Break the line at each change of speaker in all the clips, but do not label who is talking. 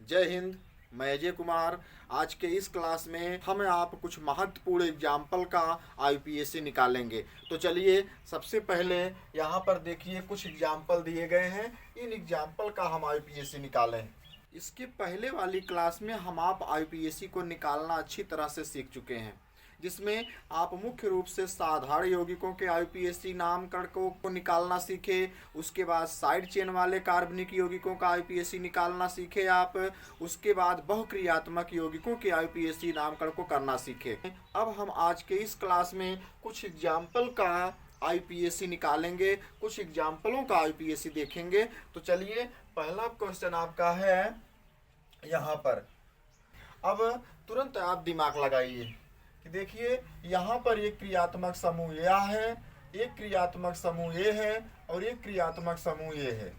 जय हिंद। मैं अजय कुमार। आज के इस क्लास में हम आप कुछ महत्वपूर्ण एग्जाम्पल का आईपीएससी निकालेंगे। तो चलिए सबसे पहले यहाँ पर देखिए कुछ एग्जाम्पल दिए गए हैं, इन एग्जाम्पल का हम आईपीएससी निकालें। इसके पहले वाली क्लास में हम आप आईपीएससी को निकालना अच्छी तरह से सीख चुके हैं, जिसमें आप मुख्य रूप से साधारण यौगिकों के आईपीएससी नामकरण को निकालना सीखे। उसके बाद साइड चेन वाले कार्बनिक यौगिकों का आईपीएससी निकालना सीखे आप। उसके बाद बहुक्रियात्मक यौगिकों के आईपीएससी नामकरण को करना सीखे। अब हम आज के इस क्लास में कुछ एग्जाम्पल का आईपीएससी निकालेंगे, कुछ एग्जाम्पलों का आईपीएससी देखेंगे। तो चलिए पहला क्वेश्चन आपका है यहाँ पर। अब तुरंत आप दिमाग लगाइए कि देखिए यहाँ पर एक क्रियात्मक समूह यह है, एक क्रियात्मक समूह ये है और एक क्रियात्मक समूह ये है।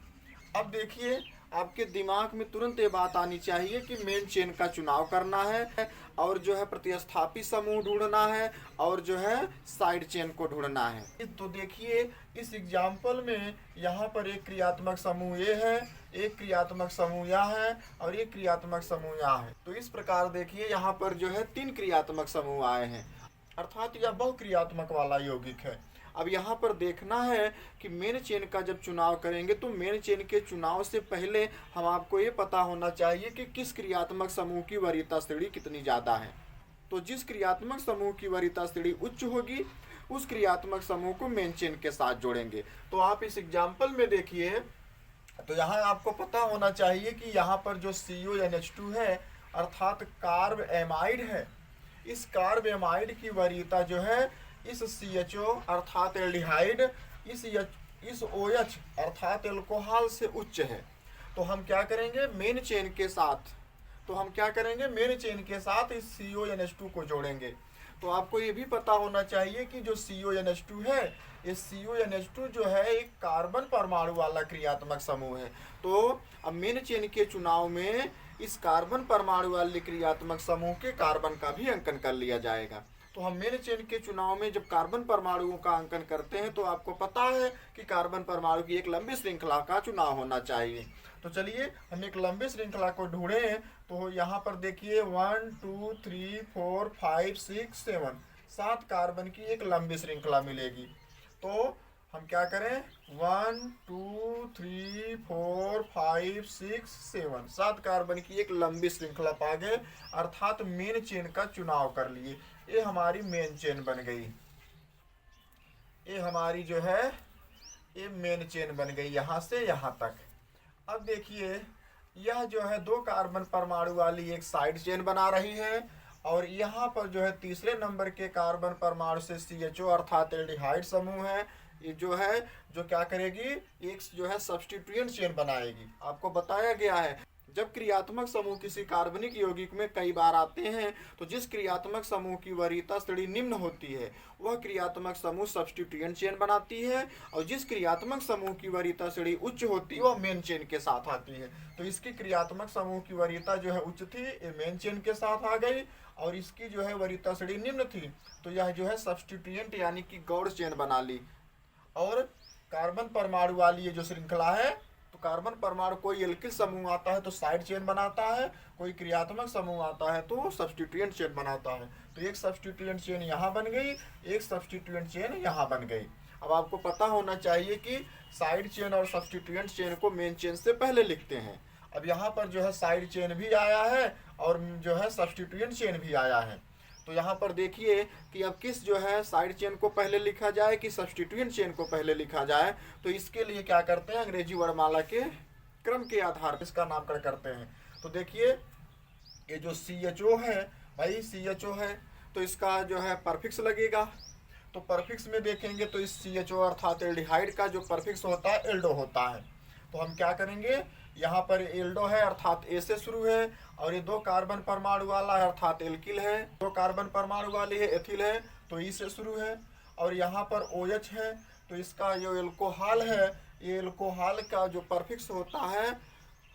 अब देखिए आपके दिमाग में तुरंत ये बात आनी चाहिए कि मेन चेन का चुनाव करना है और जो है प्रतिस्थापी समूह ढूंढना है और जो है साइड चेन को ढूंढना है। तो देखिए इस एग्जाम्पल में यहाँ पर एक क्रियात्मक समूह ये है, एक क्रियात्मक समूह यह है और एक क्रियात्मक समूह यह है। तो इस प्रकार देखिए यहाँ पर जो है 3 क्रियात्मक समूह आए हैं, अर्थात यह बहुक्रियात्मक वाला यौगिक है। अब यहाँ पर देखना है कि मेन चेन का जब चुनाव करेंगे तो मेन चेन के चुनाव से पहले हम आपको ये पता होना चाहिए कि किस क्रियात्मक समूह की वरीयता श्रेणी कितनी ज़्यादा है। तो जिस क्रियात्मक समूह की वरीयता श्रेणी उच्च होगी उस क्रियात्मक समूह को मेन चेन के साथ जोड़ेंगे। तो आप इस एग्जाम्पल में देखिए, तो यहाँ आपको पता होना चाहिए कि यहाँ पर जो CONH2 है अर्थात कार्ब एमाइड है, इस कार्ब एमाइड की वरीयता जो है इस CHO अर्थात एल्डिहाइड, इस OH अर्थात एल्कोहल से उच्च है। तो हम क्या करेंगे मेन चेन के साथ, मेन चेन के साथ इस CONH2 को जोड़ेंगे। तो आपको ये भी पता होना चाहिए कि जो CONH2 है, ये CONH2 जो है एक कार्बन परमाणु वाला क्रियात्मक समूह है। तो अब मेन चेन के चुनाव में इस कार्बन परमाणु वाले क्रियात्मक समूह के कार्बन का भी अंकन कर लिया जाएगा। तो हम मेन चेन के चुनाव में जब कार्बन परमाणुओं का अंकन करते हैं तो आपको पता है कि कार्बन परमाणु की एक लंबी श्रृंखला का चुनाव होना चाहिए। तो चलिए हम एक लंबी श्रृंखला को ढूंढें। तो यहाँ पर देखिए 1 2 3 4 5 6 7 7 कार्बन की एक लंबी श्रृंखला मिलेगी। तो हम क्या करें 1 2 3 4 5 6 7 7 कार्बन की एक लंबी श्रृंखला पा गए, अर्थात मेन चेन का चुनाव कर लिए। ये हमारी मेन चेन बन गई, ये हमारी जो है ये मेन चेन बन गई यहाँ से यहाँ तक। अब देखिए यह जो है 2 कार्बन परमाणु वाली एक साइड चेन बना रही है और यहाँ पर जो है तीसरे नंबर के कार्बन परमाणु से CHO अर्थात एल्डिहाइड समूह है, ये जो है जो क्या करेगी एक जो है सब्स्टिट्यूएंट चेन बनाएगी। आपको बताया गया है जब क्रियात्मक समूह किसी कार्बनिक यौगिक में कई बार आते हैं तो जिस क्रियात्मक समूह की वरीयता श्रेणी निम्न होती है वह क्रियात्मक समूह सब्स्टिट्यूएंट चेन बनाती है और जिस क्रियात्मक समूह की वरीयता श्रेणी उच्च होती है वह मेन चेन के साथ आती है। तो इसकी क्रियात्मक समूह की वरीयता जो है उच्च थी, ये मेन चेन के साथ आ गई, और इसकी जो है वरीयता श्रेणी निम्न थी तो यह जो है सब्स्टिट्यूएंट यानी कि गौड़ चेन बना ली। और कार्बन परमाणु वाली ये जो श्रृंखला है, तो कार्बन परमाणु कोई एल्किल समूह आता है तो साइड चेन बनाता है, कोई क्रियात्मक समूह आता है तो सब्स्टिट्यूएंट चेन बनाता है। तो एक सब्स्टिट्यूएंट चेन यहाँ बन गई, एक सब्स्टिट्यूएंट चेन यहाँ बन गई। अब आपको पता होना चाहिए कि साइड चेन और सब्स्टिट्यूएंट चेन को मेन चेन से पहले लिखते हैं। अब यहाँ पर जो है साइड चेन भी आया है और जो है सब्स्टिट्यूएंट चेन भी आया है। तो यहाँ पर देखिए कि अब किस जो है साइड चेन को पहले लिखा जाए कि सब्स्टिट्यूएंट चेन को पहले लिखा जाए। तो इसके लिए क्या करते हैं अंग्रेजी वर्णमाला के क्रम के आधार पर इसका नामकरण करते हैं। तो देखिए ये जो CHO है भाई, CHO है तो इसका जो है परफिक्स लगेगा। तो परफिक्स में देखेंगे तो इस CHO अर्थात एल्डिहाइड का जो परफिक्स होता है एल्डो होता है। तो हम क्या करेंगे यहाँ पर एल्डो है अर्थात A से शुरू है और ये 2 कार्बन परमाणु वाला है अर्थात एल्किल है, 2 कार्बन परमाणु वाली है एथिल है तो E से शुरू है। और यहाँ पर OH है तो इसका जो एल्कोहल है, ये एल्कोहल का जो परफिक्स होता है,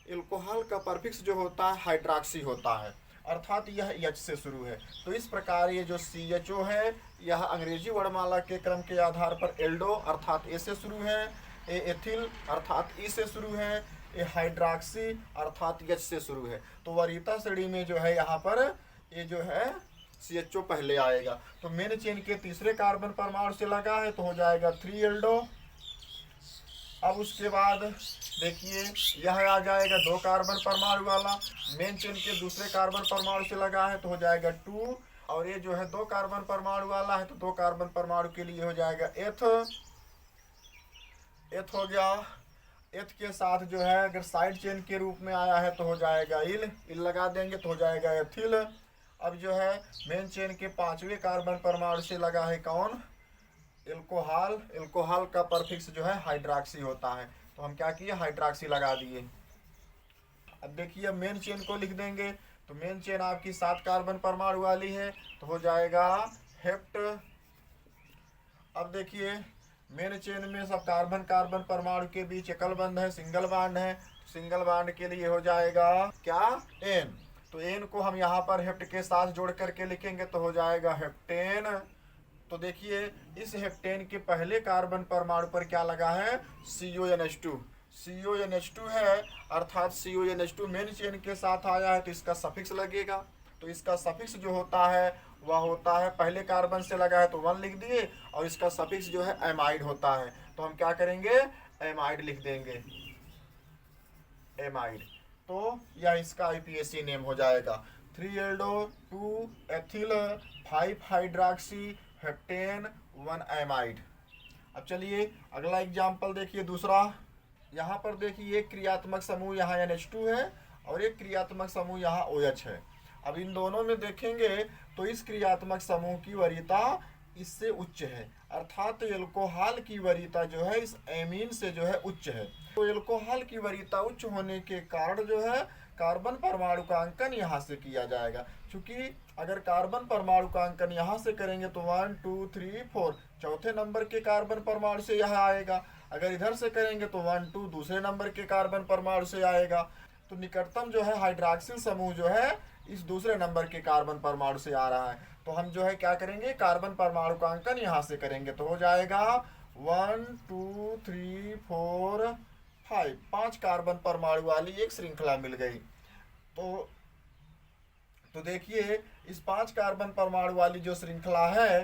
एल्कोहल का परफिक्स जो होता है हाइड्रॉक्सी होता है, अर्थात यह H से शुरू है। तो इस प्रकार ये जो CHO है यह अंग्रेजी वर्णमाला के क्रम के आधार पर एल्डो अर्थात A से शुरू है, एथिल अर्थात E से शुरू है, ये हाइड्रॉक्सी अर्थात H से शुरू है, तो वरीयता श्रेणी में जो है यहाँ पर ये जो है CHO पहले आएगा। तो मेन चेन के तीसरे कार्बन परमाणु से लगा है तो हो जाएगा 3 एल्डो। अब उसके बाद देखिए यह आ जाएगा 2 कार्बन परमाणु वाला, मेन चेन के दूसरे कार्बन परमाणु से लगा है तो हो जाएगा 2, और ये जो है 2 कार्बन परमाणु वाला है तो 2 कार्बन परमाणु के लिए हो जाएगा एथ हो गया। एथ के साथ जो है अगर साइड चेन के रूप में आया है तो हो जाएगा इल लगा देंगे तो हो जाएगा एथिल। अब जो है मेन चेन के 5वें कार्बन परमाणु से लगा है कौन, एल्कोहल। एल्कोहल का परफिक्स जो है हाइड्रॉक्सी होता है, तो हम क्या किए हाइड्रॉक्सी लगा दिए। अब देखिए मेन चेन को लिख देंगे, तो मेन चेन आपकी 7 कार्बन परमाणु वाली है तो हो जाएगा हेप्ट। अब देखिए मेन चेन में सब कार्बन कार्बन परमाणु के बीच एकल बंध है, सिंगल बॉन्ड है, सिंगल बॉन्ड के लिए हो जाएगा क्या एन। तो एन को हम यहाँ पर हेप्ट के साथ जोड़ करके लिखेंगे तो हो जाएगा हेप्टेन। तो देखिए इस हेप्टेन के पहले कार्बन परमाणु पर क्या लगा है CONH2। CONH2 है अर्थात CONH2 मेन चेन के साथ आया है तो इसका सफिक्स लगेगा। तो इसका सफिक्स जो होता है वह होता है पहले कार्बन से लगा है तो 1 लिख दिए, और इसका सफिक्स जो है एमाइड होता है तो हम क्या करेंगे एमाइड लिख देंगे, एमाइड। तो यह इसका IPAC नेम हो जाएगा 3 Aldo 2 ethyl 5 hydroxy heptane 1 amide. अब चलिए अगला एग्जाम्पल देखिए दूसरा। यहाँ पर देखिए एक क्रियात्मक समूह यहाँ NH2 है और एक क्रियात्मक समूह यहाँ OH है। अब इन दोनों में देखेंगे तो इस क्रियात्मक समूह की वरीयता इससे उच्च है, अर्थात एल्कोहल की वरीयता जो है इस एमीन से जो है उच्च है। तो एल्कोहल की वरीयता उच्च होने के कारण जो है कार्बन परमाणु का अंकन यहाँ से किया जाएगा, क्योंकि अगर कार्बन परमाणु का अंकन यहाँ से करेंगे तो 1 2 3 4 चौथे नंबर के कार्बन परमाणु से यह आएगा, अगर इधर से करेंगे तो 1 2 दूसरे नंबर के कार्बन परमाणु से आएगा। तो निकटतम जो है हाइड्रॉक्सिल समूह जो है इस दूसरे नंबर के कार्बन परमाणु से आ रहा है, तो हम जो है क्या करेंगे कार्बन परमाणु का अंकन यहाँ से करेंगे तो हो जाएगा 1 2 3 4 5 5 कार्बन परमाणु वाली एक श्रृंखला मिल गई। तो देखिए इस 5 कार्बन परमाणु वाली जो श्रृंखला है,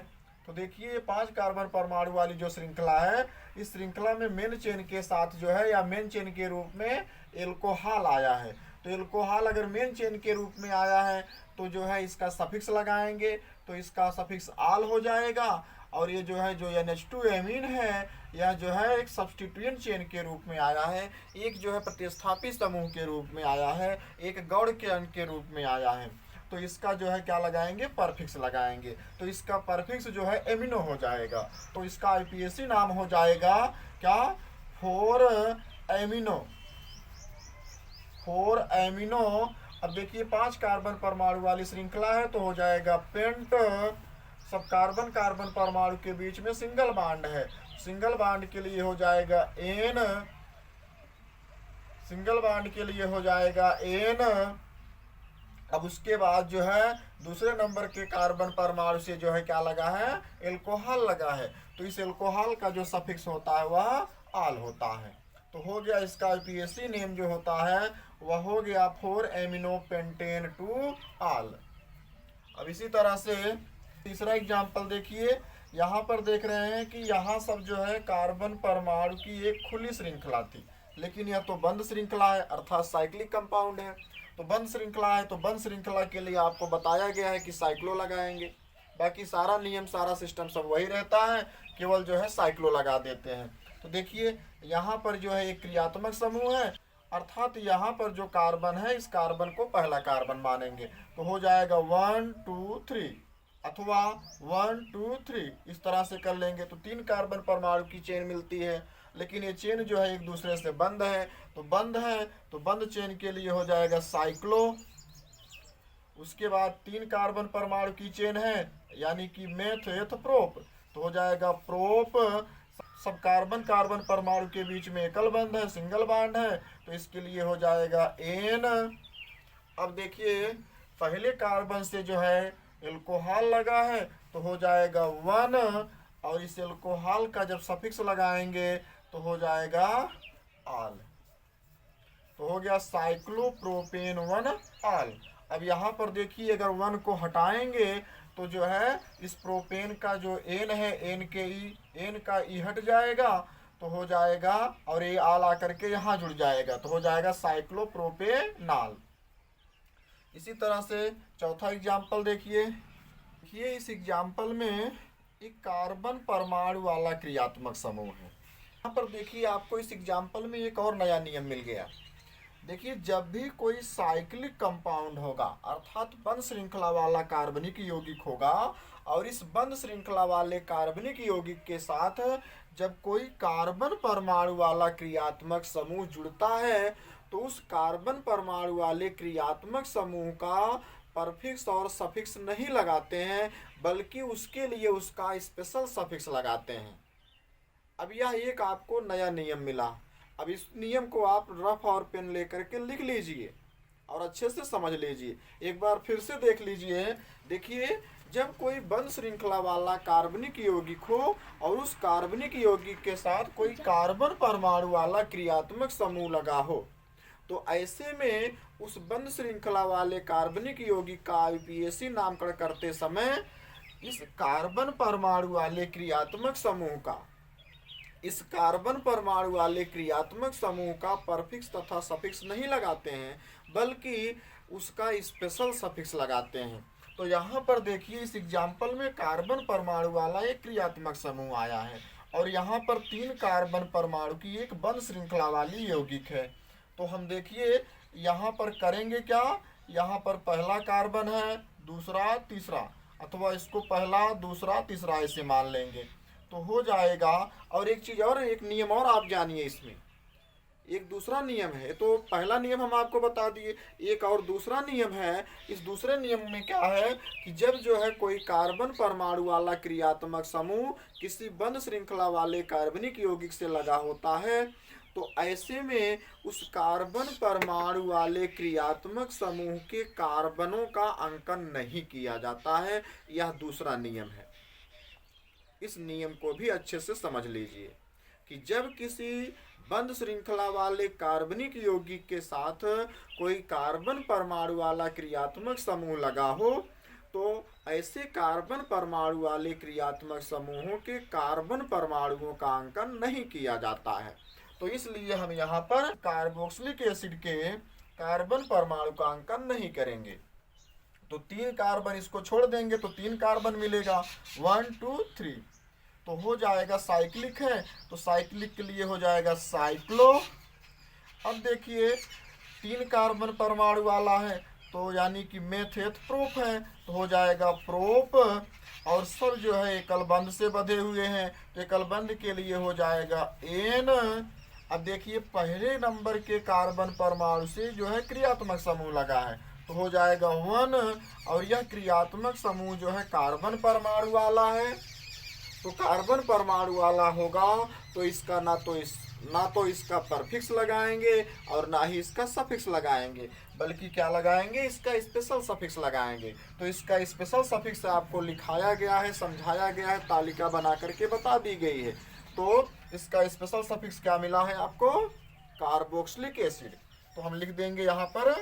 तो देखिए 5 कार्बन परमाणु वाली जो श्रृंखला है इस श्रृंखला में मेन चेन के साथ जो है या मेन चेन के रूप में एल्कोहल आया है। तो एल्कोहल अगर मेन चेन के रूप में आया है तो जो है इसका सफिक्स लगाएंगे तो इसका सफिक्स आल हो जाएगा, और ये जो है जो NH2 एमीन है यह जो है एक सब्स्टिट्यूएंट चेन के रूप में आया है, एक जो है प्रतिस्थापी समूह के रूप में आया है, एक गौड़ के अंक के रूप में आया है। तो इसका जो है क्या लगाएंगे परफिक्स लगाएंगे, तो इसका परफिक्स जो है एमिनो हो जाएगा, तो इसका IPAC नाम हो जाएगा क्या 4 एमिनो। अब देखिए 5 कार्बन परमाणु वाली श्रृंखला है तो हो जाएगा पेंट। सब कार्बन कार्बन परमाणु के बीच में सिंगल बॉन्ड है, सिंगल बॉन्ड के लिए हो जाएगा एन, सिंगल बॉन्ड के लिए हो जाएगा एन। अब उसके बाद जो है दूसरे नंबर के कार्बन परमाणु से जो है क्या लगा है एल्कोहल लगा है, तो इस एल्कोहल का जो सफिक्स होता है वह आल होता है। तो हो गया इसका IPAC नेम जो होता है वह हो गया 4 एमिनो पेंटेन 2 आल। अब इसी तरह से तीसरा एग्जाम्पल देखिए, यहाँ पर देख रहे हैं कि यहाँ सब जो है कार्बन परमाणु की एक खुली श्रृंखला थी, लेकिन यह तो बंद श्रृंखला है अर्थात साइक्लिक कंपाउंड है। तो बंद श्रृंखला है तो बंद श्रृंखला के लिए आपको बताया गया है कि साइक्लो लगाएंगे, बाकी सारा नियम सारा सिस्टम सब वही रहता है, केवल जो है साइक्लो लगा देते हैं। तो देखिए यहाँ पर जो है एक क्रियात्मक समूह है, अर्थात यहाँ पर जो कार्बन है इस कार्बन को पहला कार्बन मानेंगे तो हो जाएगा 1 2 3 अथवा 1 2 3 इस तरह से कर लेंगे तो 3 कार्बन परमाणु की चेन मिलती है, लेकिन ये चेन जो है एक दूसरे से बंद है, तो बंद है तो बंद चेन के लिए हो जाएगा साइक्लो। उसके बाद 3 कार्बन परमाणु की चेन है यानी कि मेथ एथ प्रोप, तो हो जाएगा प्रोप। सब कार्बन कार्बन परमाणु के बीच में एकल बंध है, सिंगल बॉन्ड है, तो इसके लिए हो जाएगा एन। अब देखिए पहले कार्बन से जो है एल्कोहल लगा है तो हो जाएगा 1, और इस एल्कोहल का जब सफिक्स लगाएंगे तो हो जाएगा आल। तो हो गया साइक्लोप्रोपेन 1 ऑल। अब यहाँ पर देखिए अगर 1 को हटाएंगे तो जो है इस प्रोपेन का जो एन है, एन का ई हट जाएगा तो हो जाएगा, और ये आल आकर के यहाँ जुड़ जाएगा तो हो जाएगा साइक्लोप्रोपेनाल। इसी तरह से चौथा एग्जाम्पल देखिए। इस एग्जाम्पल में एक कार्बन परमाणु वाला क्रियात्मक समूह है। यहाँ पर देखिए आपको इस एग्जाम्पल में एक और नया नियम मिल गया। देखिए जब भी कोई साइक्लिक कंपाउंड होगा अर्थात बंद श्रृंखला वाला कार्बनिक यौगिक होगा, और इस बंद श्रृंखला वाले कार्बनिक यौगिक के साथ जब कोई कार्बन परमाणु वाला क्रियात्मक समूह जुड़ता है तो उस कार्बन परमाणु वाले क्रियात्मक समूह का परफिक्स और सफिक्स नहीं लगाते हैं, बल्कि उसके लिए उसका स्पेशल सफिक्स लगाते हैं। अब यह एक आपको नया नियम मिला। अब इस नियम को आप रफ और पेन लेकर के लिख लीजिए और अच्छे से समझ लीजिए। एक बार फिर से देख लीजिए। देखिए जब कोई बंद श्रृंखला वाला कार्बनिक यौगिक हो और उस कार्बनिक यौगिक के साथ कोई कार्बन परमाणु वाला क्रियात्मक समूह लगा हो, तो ऐसे में उस बंद श्रृंखला वाले कार्बनिक यौगिक का आईपीएसी नामकरण करते समय इस कार्बन परमाणु वाले क्रियात्मक समूह का परफिक्स तथा सफिक्स नहीं लगाते हैं, बल्कि उसका स्पेशल सफिक्स लगाते हैं। तो यहाँ पर देखिए इस एग्जाम्पल में कार्बन परमाणु वाला एक क्रियात्मक समूह आया है और यहाँ पर 3 कार्बन परमाणु की एक बंद श्रृंखला वाली यौगिक है। तो हम देखिए यहाँ पर करेंगे क्या, यहाँ पर पहला कार्बन है, दूसरा, तीसरा, अथवा इसको पहला, दूसरा, तीसरा ऐसे मान लेंगे तो हो जाएगा। और एक चीज़ और, एक नियम और आप जानिए, इसमें एक दूसरा नियम है। तो पहला नियम हम आपको बता दिए, एक और दूसरा नियम है। इस दूसरे नियम में क्या है कि जब जो है कोई कार्बन परमाणु वाला क्रियात्मक समूह किसी बंद श्रृंखला वाले कार्बनिक यौगिक से लगा होता है तो ऐसे में उस कार्बन परमाणु वाले क्रियात्मक समूह के कार्बनों का अंकन नहीं किया जाता है। यह दूसरा नियम है। इस नियम को भी अच्छे से समझ लीजिए कि जब किसी बंद श्रृंखला वाले कार्बनिक यौगिक के साथ कोई कार्बन परमाणु वाला क्रियात्मक समूह लगा हो तो ऐसे कार्बन परमाणु वाले क्रियात्मक समूहों के कार्बन परमाणुओं का अंकन नहीं किया जाता है। तो इसलिए हम यहाँ पर कार्बोक्सिलिक एसिड के कार्बन परमाणु का अंकन नहीं करेंगे। तो 3 कार्बन इसको छोड़ देंगे तो 3 कार्बन मिलेगा, 1 2 3, तो हो जाएगा साइक्लिक है तो साइक्लिक के लिए हो जाएगा साइक्लो। अब देखिए 3 कार्बन परमाणु वाला है तो यानी कि मेथेथ प्रोप है तो हो जाएगा प्रोप, और सब जो है एकल बंध से बंधे हुए हैं तो एकल बंध के लिए हो जाएगा एन। अब देखिए पहले नंबर के कार्बन परमाणु से जो है क्रियात्मक समूह लगा है तो हो जाएगा 1, और यह क्रियात्मक समूह जो है कार्बन परमाणु वाला है। तो कार्बन परमाणु वाला होगा तो इसका ना तो इसका परफिक्स लगाएंगे और ना ही इसका सफिक्स लगाएंगे, बल्कि क्या लगाएंगे, इसका स्पेशल सफिक्स लगाएंगे। तो इसका स्पेशल सफिक्स आपको लिखाया गया है, समझाया गया है, तालिका बना करके बता दी गई है। तो इसका स्पेशल सफिक्स क्या मिला है आपको, कार्बोक्सिलिक एसिड। तो हम लिख देंगे यहाँ पर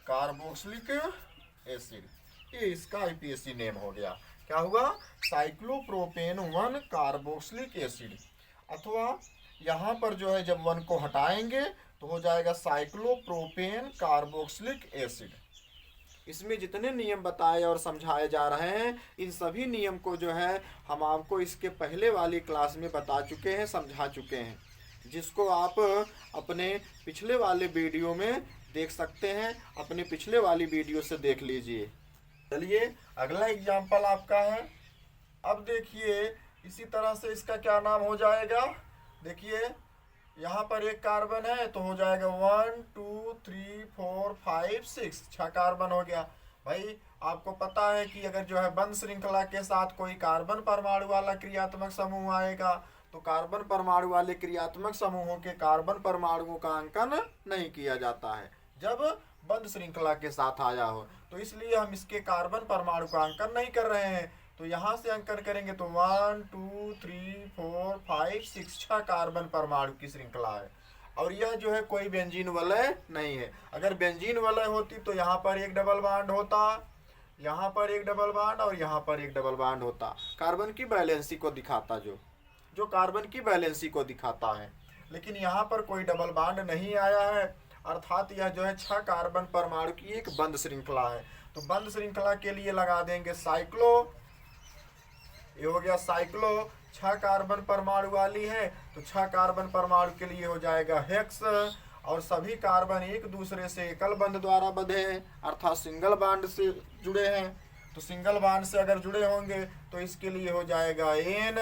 कार्बोक्सिलिक एसिड, ये इसका आईपीएसी नेम हो गया। क्या हुआ, साइक्लोप्रोपेन 1 कार्बोक्सिलिक एसिड। अथवा यहाँ पर जो है जब 1 को हटाएंगे तो हो जाएगा साइक्लोप्रोपेन कार्बोक्सिलिक एसिड। इसमें जितने नियम बताए और समझाए जा रहे हैं इन सभी नियम को जो है हम आपको इसके पहले वाली क्लास में बता चुके हैं, समझा चुके हैं, जिसको आप अपने पिछले वाले वीडियो में देख सकते हैं। अपने पिछले वाली वीडियो से देख लीजिए। चलिए अगला एग्जाम्पल आपका है। अब देखिए इसी तरह से इसका क्या नाम हो जाएगा, देखिए यहाँ पर एक कार्बन है तो हो जाएगा 1 2 3 4 5 6, 6 कार्बन हो गया। भाई आपको पता है कि अगर जो है बंद श्रृंखला के साथ कोई कार्बन परमाणु वाला क्रियात्मक समूह आएगा तो कार्बन परमाणु वाले क्रियात्मक समूहों के कार्बन परमाणुओं का अंकन नहीं किया जाता है जब बंद श्रृंखला के साथ आया हो। तो इसलिए हम इसके कार्बन परमाणु का अंकन नहीं कर रहे हैं। तो यहाँ से अंकन करेंगे तो 1 2 3 4 5 6, 6 कार्बन परमाणु की श्रृंखला है। और यह जो है कोई बेंजीन वलय नहीं है। अगर बेंजीन वलय होती तो यहाँ पर एक डबल बॉन्ड होता, यहाँ पर एक डबल बॉन्ड और यहाँ पर एक डबल बॉन्ड होता, कार्बन की बैलेंसी को दिखाता, जो कार्बन की बैलेंसी को दिखाता है। लेकिन यहाँ पर कोई डबल बॉन्ड नहीं आया है, अर्थात यह जो है 6 कार्बन परमाणु की एक बंद श्रृंखला है। तो बंद श्रृंखला के लिए लगा देंगे साइक्लो, ये हो गया साइक्लो, 6 कार्बन परमाणु वाली है, तो 6 कार्बन परमाणु के लिए हो जाएगा हेक्स, और सभी कार्बन एक दूसरे से एकल बंध द्वारा बंधे हैं, अर्थात सिंगल बॉन्ड से जुड़े हैं। तो सिंगल बॉन्ड से अगर जुड़े होंगे तो इसके लिए हो जाएगा एन।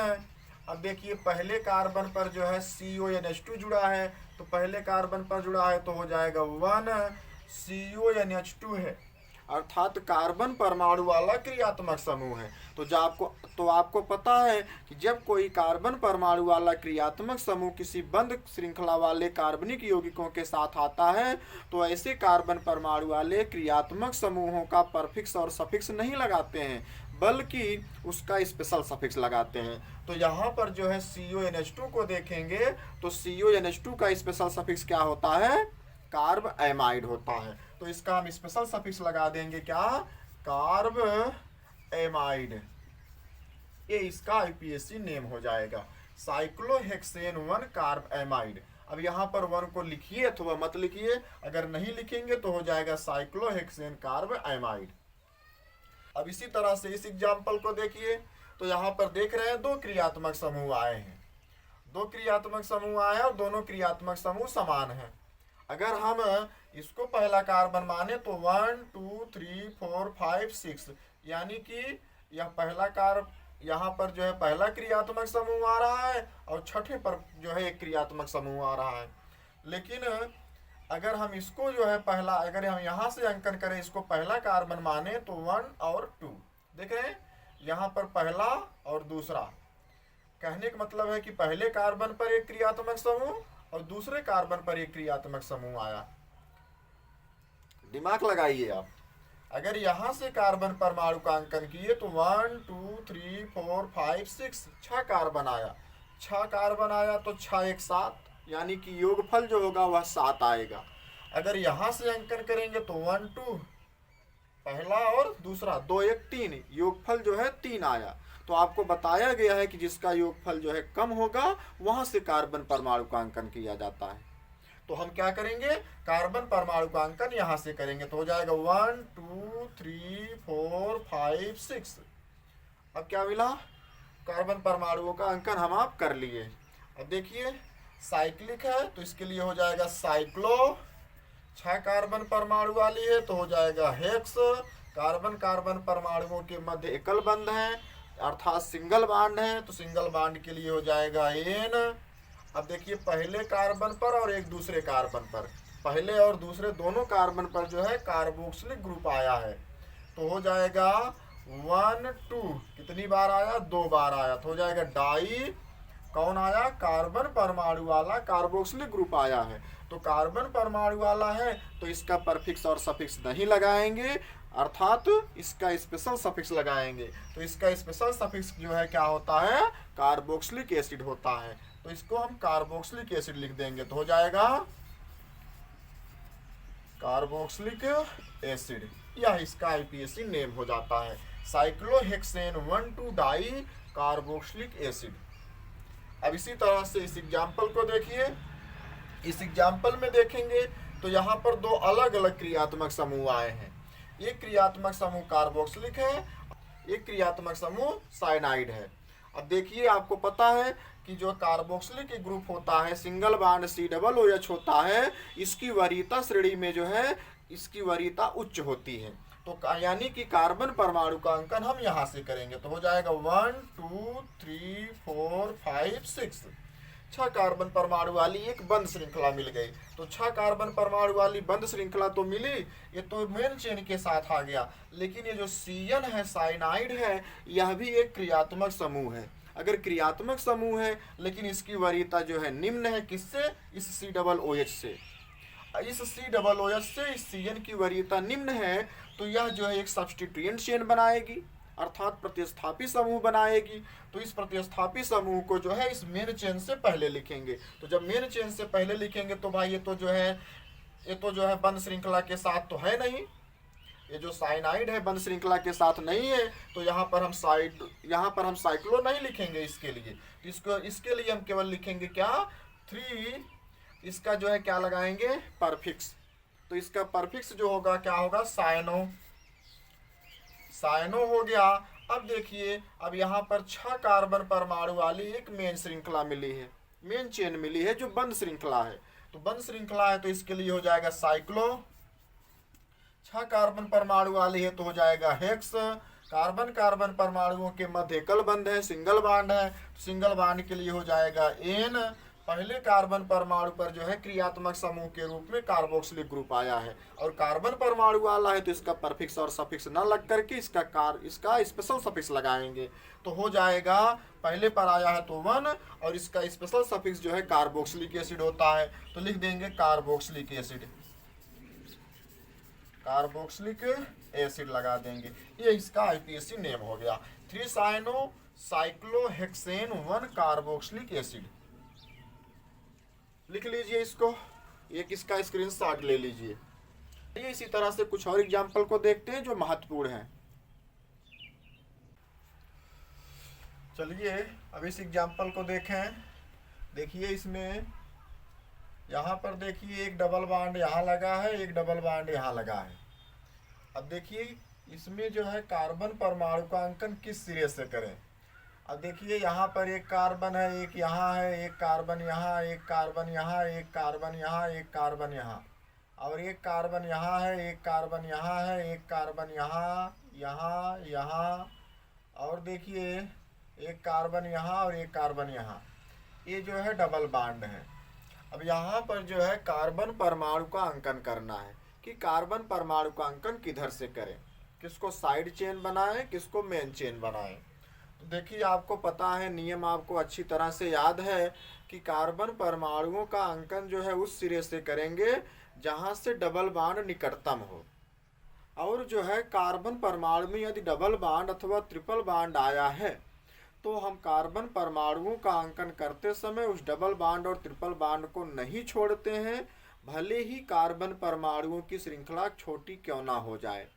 अब देखिए पहले कार्बन पर जो है CONH2 जुड़ा है, तो पहले कार्बन पर जुड़ा है तो हो जाएगा 1 CONH2 है, अर्थात कार्बन परमाणु वाला क्रियात्मक समूह है। तो आपको पता है कि जब कोई कार्बन परमाणु वाला क्रियात्मक समूह किसी बंद श्रृंखला वाले कार्बनिक यौगिकों के साथ आता है तो ऐसे कार्बन परमाणु वाले क्रियात्मक समूहों का परफिक्स और सफिक्स नहीं लगाते हैं, बल्कि उसका स्पेशल सफिक्स लगाते हैं। तो यहाँ पर जो है CONH2 को देखेंगे तो CONH2 का स्पेशल सफिक्स क्या होता है, कार्ब एमाइड होता है। तो इसका हम स्पेशल सफिक्स लगा देंगे क्या, कार्ब एमाइड, ये इसका IUPAC नेम हो जाएगा, साइक्लोहेक्सेन 1 कार्ब एमाइड। अब यहाँ पर 1 को लिखिए अथवा मत लिखिए, अगर नहीं लिखेंगे तो हो जाएगा साइक्लोहेक्सेन कार्ब एमाइड। अब इसी तरह से इस एग्जाम्पल को देखिए, तो यहाँ पर देख रहे हैं 2 क्रियात्मक समूह आए हैं, 2 क्रियात्मक समूह आए हैं और दोनों क्रियात्मक समूह समान हैं। अगर हम इसको पहला कार्बन माने तो 1 2 3 4 5 6, यानी कि यह पहला कार्ब, यहाँ पर जो है पहला क्रियात्मक समूह आ रहा है और छठे पर जो है एक क्रियात्मक समूह आ रहा है। लेकिन अगर हम इसको जो है पहला, अगर हम यहाँ से अंकन करें, इसको पहला कार्बन माने तो 1 और 2, देख रहे हैं यहाँ पर पहला और दूसरा, कहने का मतलब है कि पहले कार्बन पर एक क्रियात्मक समूह और दूसरे कार्बन पर एक क्रियात्मक समूह आया। दिमाग लगाइए आप, अगर यहां से कार्बन परमाणु का अंकन किए तो 1 2 3 4 5 6, 6 कार्बन आया, 6 कार्बन आया तो 6 एक 7, यानी कि योगफल जो होगा वह 7 आएगा। अगर यहां से अंकन करेंगे तो 1 2 पहला और दूसरा, 2 एक 3, योगफल जो है 3 आया। तो आपको बताया गया है कि जिसका योगफल जो है कम होगा वहां से कार्बन परमाणु का अंकन किया जाता है। तो हम क्या करेंगे, कार्बन परमाणु का अंकन यहां से करेंगे, तो हो जाएगा 1 2 3 4 5 6। अब क्या मिला, कार्बन परमाणुओं का अंकन हम आप कर लिए। अब देखिए साइक्लिक है तो इसके लिए हो जाएगा साइक्लो, 6 कार्बन परमाणु वाली है तो हो जाएगा हेक्स, कार्बन कार्बन परमाणुओं के मध्य एकल बंध है अर्थात सिंगल बॉन्ड है, तो सिंगल बॉन्ड के लिए हो जाएगा एन। अब देखिए पहले कार्बन पर और एक दूसरे कार्बन पर, पहले और दूसरे दोनों कार्बन पर जो है कार्बोक्सिलिक ग्रुप आया है, तो हो जाएगा 1 2, कितनी बार आया, 2 बार आया, तो हो जाएगा डाई, कौन आया, कार्बन परमाणु वाला कार्बोक्सिलिक ग्रुप आया है। तो कार्बन परमाणु वाला है तो इसका परफिक्स और सफिक्स नहीं लगाएंगे, अर्थात इसका स्पेशल सफिक्स लगाएंगे। तो इसका स्पेशल सफिक्स जो है क्या होता है, कार्बोक्सिलिक एसिड होता है, तो इसको हम कार्बोक्सिलिक एसिड लिख देंगे, तो हो जाएगा कार्बोक्सिलिक एसिड, यह इसका IUPAC नेम हो जाता है, साइक्लोहेक्सेन 1 2 डाई कार्बोक्सिलिक एसिड। अब इसी तरह से इस एग्जाम्पल को देखिए, इस एग्जाम्पल में देखेंगे तो यहाँ पर 2 अलग अलग क्रियात्मक समूह आए हैं, एक क्रियात्मक समूह कार्बोक्सिलिक है, एक क्रियात्मक समूह साइनाइड है। अब देखिए आपको पता है कि जो कार्बोक्सिलिक ग्रुप होता है सिंगल बॉन्ड COOH होता है, इसकी वरीयता श्रेणी में जो है इसकी वरीयता उच्च होती है, तो यानी कि कार्बन परमाणु का अंकन हम यहाँ से करेंगे, तो हो जाएगा 1 2 3 4 5 6, 6 कार्बन परमाणु वाली एक बंद श्रृंखला मिल गई। तो 6 कार्बन परमाणु वाली बंद श्रृंखला तो मिली, ये तो मेन चेन के साथ आ गया, लेकिन ये जो CN है, साइनाइड है, यह भी एक क्रियात्मक समूह है। अगर क्रियात्मक समूह है लेकिन इसकी वरीयता जो है निम्न है, किससे, इस COOH से, इस COOH से इस CN की वरीयता निम्न है, तो यह जो है एक सब्स्टिट्यूएंट चेन बनाएगी, अर्थात प्रतिस्थापी समूह बनाएगी। तो इस प्रतिस्थापी समूह को जो है इस मेन चेन से पहले लिखेंगे। तो जब मेन चेन से पहले लिखेंगे तो भाई ये तो जो है बंद श्रृंखला के साथ तो है नहीं, ये जो साइनाइड है बंद श्रृंखला के साथ नहीं है, तो यहाँ पर हम साइक्लो नहीं लिखेंगे इसके लिए। तो इसके लिए हम केवल लिखेंगे क्या, 3, इसका जो है क्या लगाएंगे, परफिक्स। तो इसका परफिक्स जो होगा क्या होगा, साइनो हो गया। अब देखिए, अब यहाँ पर 6 कार्बन परमाणु वाली एक मेन श्रृंखला मिली है, मेन चेन मिली है जो बंद श्रृंखला है। तो बंद श्रृंखला है तो इसके लिए हो जाएगा साइक्लो। 6 कार्बन परमाणु वाली है तो हो जाएगा हेक्स। कार्बन कार्बन परमाणुओं के मध्य एकल बंध है, सिंगल बॉन्ड है, सिंगल बॉन्ड के लिए हो जाएगा एन। पहले कार्बन परमाणु पर जो है क्रियात्मक समूह के रूप में कार्बोक्सिलिक ग्रुप आया है, और कार्बन परमाणु वाला है तो इसका परफिक्स और सफिक्स न लग करके इसका स्पेशल सफिक्स लगाएंगे। तो हो जाएगा, पहले पर आया है तो 1, और इसका स्पेशल सफिक्स जो है कार्बोक्सिलिक एसिड होता है, तो लिख देंगे कार्बोक्सिलिक एसिड, कार्बोक्सिलिक एसिड लगा देंगे। ये इसका आईपीएसी नेम हो गया, 3 साइनो साइक्लोहेक्सेन 1 कार्बोक्सिलिक एसिड। लिख लीजिए इसको, एक इसका स्क्रीनशॉट ले लीजिए। ये इसी तरह से कुछ और एग्जाम्पल को देखते हैं जो महत्वपूर्ण हैं। चलिए अब इस एग्जाम्पल को देखें। देखिए इसमें यहाँ पर देखिए एक डबल बॉन्ड यहाँ लगा है, एक डबल बॉन्ड यहाँ लगा है। अब देखिए इसमें जो है कार्बन परमाणु का अंकन किस सिरे से करें। अब देखिए यहाँ पर एक कार्बन है, एक यहाँ है, एक कार्बन यहाँ, एक कार्बन यहाँ, एक कार्बन यहाँ, एक कार्बन यहाँ, और एक कार्बन यहाँ है, एक कार्बन यहाँ है, एक कार्बन यहाँ, यहाँ, यहाँ, और देखिए एक कार्बन यहाँ और एक कार्बन यहाँ। ये जो है डबल बॉन्ड है। अब यहाँ पर जो है कार्बन परमाणु का अंकन करना है कि कार्बन परमाणु का अंकन किधर से करें, किसको साइड चेन बनाएं, किसको मेन चेन बनाएं। तो देखिए आपको पता है, नियम आपको अच्छी तरह से याद है कि कार्बन परमाणुओं का अंकन जो है उस सिरे से करेंगे जहां से डबल बॉन्ड निकटतम हो। और जो है कार्बन परमाणु में यदि डबल बॉन्ड अथवा ट्रिपल बॉन्ड आया है तो हम कार्बन परमाणुओं का अंकन करते समय उस डबल बॉन्ड और ट्रिपल बॉन्ड को नहीं छोड़ते हैं, भले ही कार्बन परमाणुओं की श्रृंखला छोटी क्यों ना हो जाए।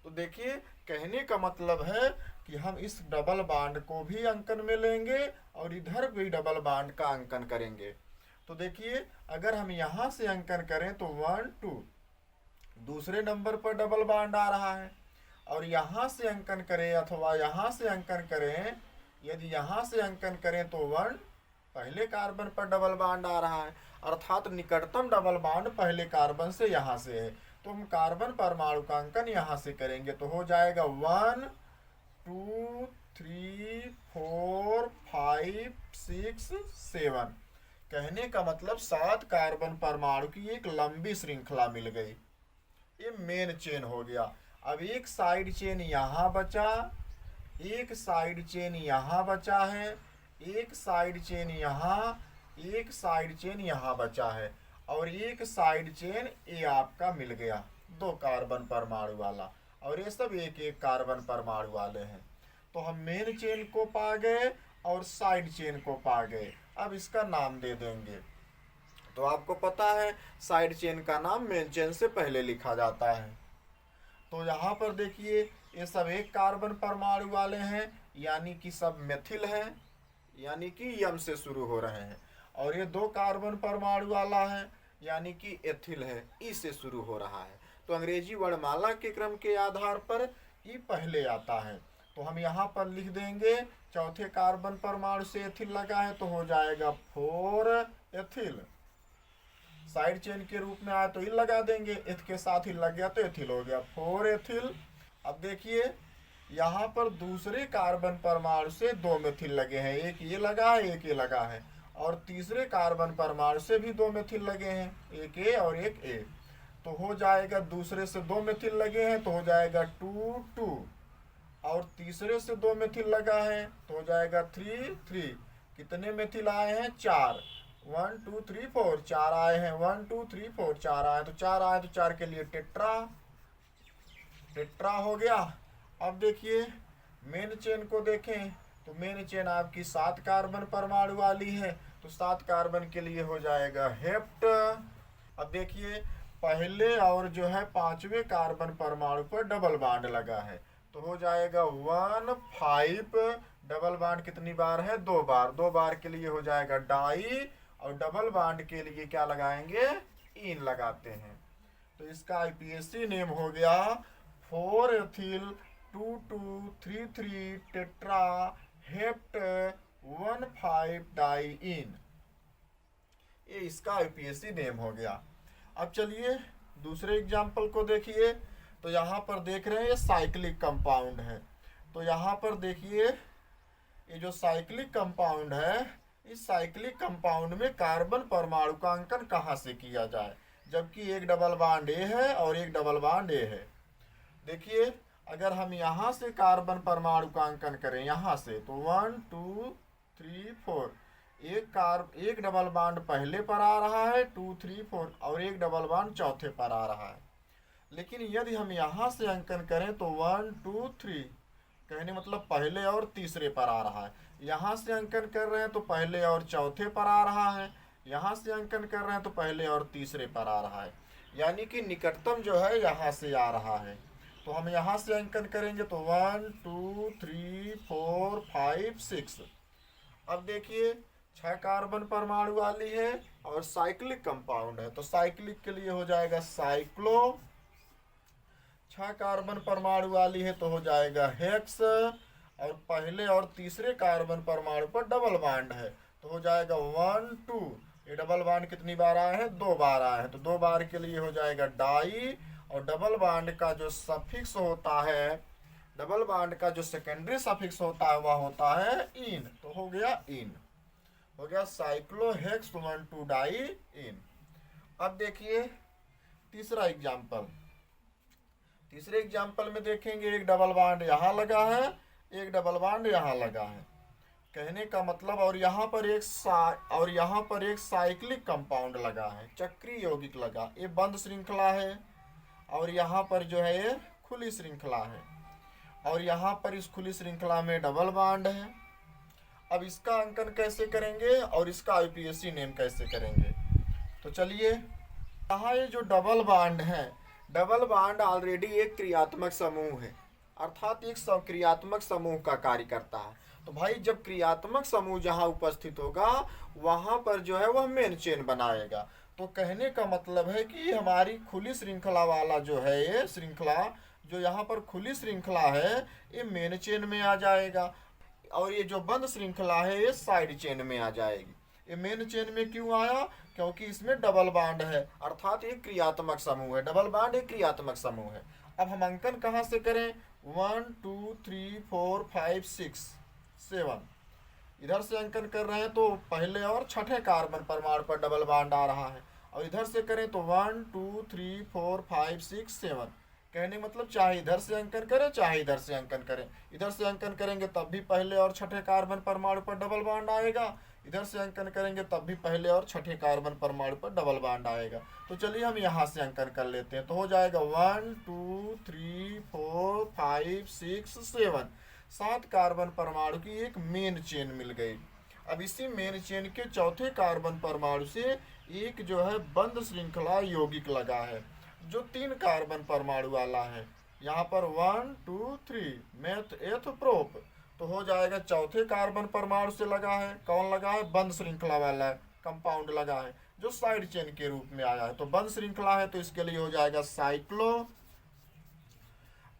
तो देखिए कहने का मतलब है कि हम इस डबल बॉन्ड को भी अंकन में लेंगे और इधर भी डबल बॉन्ड का अंकन करेंगे। तो देखिए अगर हम यहाँ से अंकन करें तो 1 2, दूसरे नंबर पर डबल बॉन्ड आ रहा है, और यहाँ से अंकन करें अथवा यहाँ से अंकन करें, यदि यहाँ से अंकन करें तो 1, पहले कार्बन पर डबल बॉन्ड आ रहा है, अर्थात निकटतम डबल बॉन्ड पहले कार्बन से यहाँ से है। तो हम कार्बन परमाणु का अंकन यहाँ से करेंगे तो हो जाएगा 1 2 3 4 5 6 7। कहने का मतलब 7 कार्बन परमाणु की एक लंबी श्रृंखला मिल गई। ये मेन चेन हो गया। अब एक साइड चेन यहाँ बचा, एक साइड चेन यहाँ बचा है, एक साइड चेन यहाँ, एक साइड चेन यहाँ बचा है, और एक साइड चेन ये आपका मिल गया 2 कार्बन परमाणु वाला, और ये सब एक एक कार्बन परमाणु वाले हैं। तो हम मेन चेन को पा गए और साइड चेन को पा गए। अब इसका नाम दे देंगे। तो आपको पता है साइड चेन का नाम मेन चेन से पहले लिखा जाता है। तो यहाँ पर देखिए ये सब एक कार्बन परमाणु वाले हैं, यानी कि सब मेथिल हैं, यानी कि यम से शुरू हो रहे हैं, और ये 2 कार्बन परमाणु वाला है यानी कि एथिल है, ई से शुरू हो रहा है। तो अंग्रेजी वर्णमाला के क्रम के आधार पर ई पहले आता है। तो हम यहाँ पर लिख देंगे चौथे कार्बन परमाणु से एथिल लगा है तो हो जाएगा 4 एथिल। साइड चेन के रूप में आया तो ई लगा देंगे, एथ के साथ ही लग गया तो एथिल हो गया 4 एथिल। अब देखिए यहाँ पर दूसरे कार्बन परमाणु से 2 मेथिल लगे हैं, एक ये लगा है एक ये लगा है, और तीसरे कार्बन परमाणु से भी 2 मेथिल लगे हैं, एक ए और एक ए। तो हो जाएगा दूसरे से 2 मेथिल लगे हैं तो हो जाएगा 2 2, और तीसरे से 2 मेथिल लगा है तो हो जाएगा 3 3। कितने मेथिल आए हैं 4, 1 2 3 4, 4 आए हैं, 1 2 3 4 4 आए तो 4 आए तो 4 के लिए टेट्रा हो गया। अब देखिए मेन चेन को देखें तो मेन चेन आपकी 7 कार्बन परमाणु वाली है, तो 7 कार्बन के लिए हो जाएगा हेप्ट। अब देखिए पहले और जो है 5वें कार्बन परमाणु पर डबल बॉन्ड लगा है, तो हो जाएगा 1 5। डबल बॉन्ड कितनी बार है? 2 बार। 2 बार के लिए हो जाएगा डाई, और डबल बॉन्ड के लिए क्या लगाएंगे? इन लगाते हैं। तो इसका आईपीएसी नेम हो गया 4 एथिल 2 2 3 3 टेट्रा हेप्ट 1 5 डाई इन। ये इसका आईपीएसी नेम हो गया। अब चलिए दूसरे एग्जाम्पल को देखिए। तो यहाँ पर देख रहे हैं ये साइक्लिक कंपाउंड है। तो यहाँ पर देखिए ये जो साइक्लिक कंपाउंड है, इस साइक्लिक कंपाउंड में कार्बन परमाणु का अंकन कहाँ से किया जाए, जबकि एक डबल बॉन्ड ए है और एक डबल बॉन्ड ए है। देखिए अगर हम यहाँ से कार्बन परमाणु का अंकन करें यहाँ से, तो 1 2 3 4 एक डबल बॉन्ड पहले पर आ रहा है 2 3 4, और एक डबल बॉन्ड चौथे पर आ रहा है। लेकिन यदि हम यहाँ से अंकन करें तो 1 2 3, कहने मतलब पहले और तीसरे पर आ रहा है। यहाँ से अंकन कर रहे हैं तो पहले और चौथे पर आ रहा है, यहाँ से अंकन कर रहे हैं तो पहले और तीसरे पर आ रहा है, यानी कि निकटतम जो है यहाँ से आ रहा है। तो हम यहाँ से अंकन करेंगे तो 1 2 3 4 5 6। अब देखिए 6 कार्बन परमाणु वाली है और साइक्लिक कंपाउंड है, तो साइक्लिक के लिए हो जाएगा साइक्लो। 6 कार्बन परमाणु वाली है तो हो जाएगा हेक्स, और पहले और तीसरे कार्बन परमाणु पर डबल बॉन्ड है तो हो जाएगा 1 2। ये डबल बॉन्ड कितनी बार आया है? 2 बार आया है, तो 2 बार के लिए हो जाएगा डाई, और डबल बॉन्ड का जो सफिक्स होता है, डबल बॉन्ड का जो सेकेंडरी सफिक्स होता है वह होता है इन, तो हो गया इन, हो गया साइक्लोहेक्स 1 2 डाई इन। अब देखिए तीसरा एग्जाम्पल। तीसरे एग्जाम्पल में देखेंगे एक डबल बॉन्ड यहाँ लगा है, एक डबल बॉन्ड यहाँ लगा है, कहने का मतलब, और यहाँ पर एक साइक्लिक कंपाउंड लगा है, चक्रीय यौगिक लगा। ये बंद श्रृंखला है और यहाँ पर जो है ये खुली श्रृंखला है, और यहाँ पर इस खुली श्रृंखला में डबल बॉन्ड है। अब इसका अंकन कैसे करेंगे और इसका आईपीएसी नेम कैसे करेंगे? तो चलिए यहाँ ये जो डबल बॉन्ड है, डबल बॉन्ड ऑलरेडी एक क्रियात्मक समूह है, अर्थात एक क्रियात्मक समूह का कार्य करता है। तो भाई जब क्रियात्मक समूह जहाँ उपस्थित होगा वहाँ पर जो है वह मेन चेन बनाएगा। तो कहने का मतलब है कि हमारी खुली श्रृंखला वाला जो है ये श्रृंखला, जो यहाँ पर खुली श्रृंखला है, ये मेन चेन में आ जाएगा, और ये जो बंद श्रृंखला है ये साइड चेन में आ जाएगी। ये मेन चेन में क्यों आया? क्योंकि इसमें डबल बॉन्ड है, अर्थात एक क्रियात्मक समूह है। डबल बॉन्ड एक क्रियात्मक समूह है। अब हम अंकन कहाँ से करें? 1 2 3 4 5 6 7। इधर से अंकन कर रहे हैं तो पहले और छठे कार्बन परमाणु पर डबल बॉन्ड आ रहा है, और इधर से करें तो 1 2 3 4 5 6 7। कहने मतलब चाहे इधर से अंकन करें चाहे इधर से अंकन करें, इधर से अंकन करेंगे तब भी पहले और छठे कार्बन परमाणु पर डबल बॉन्ड आएगा, इधर से अंकन करेंगे तब भी पहले और छठे कार्बन परमाणु पर डबल बॉन्ड आएगा। तो चलिए हम यहाँ से अंकन कर लेते हैं, तो हो जाएगा 1 2 3 4 5 6 7। 7 कार्बन परमाणु की एक मेन चेन मिल गई। अब इसी मेन चेन के चौथे कार्बन परमाणु से एक जो है बंद श्रृंखला यौगिक लगा है, जो 3 कार्बन परमाणु वाला है। यहाँ पर 1 2 3 मेथ एथ प्रोप, तो हो जाएगा चौथे कार्बन परमाणु से लगा है। कौन लगा है? बंद श्रृंखला वाला कंपाउंड लगा है, जो साइड चेन के रूप में आया है। तो बंद श्रृंखला है तो इसके लिए हो जाएगा साइक्लो।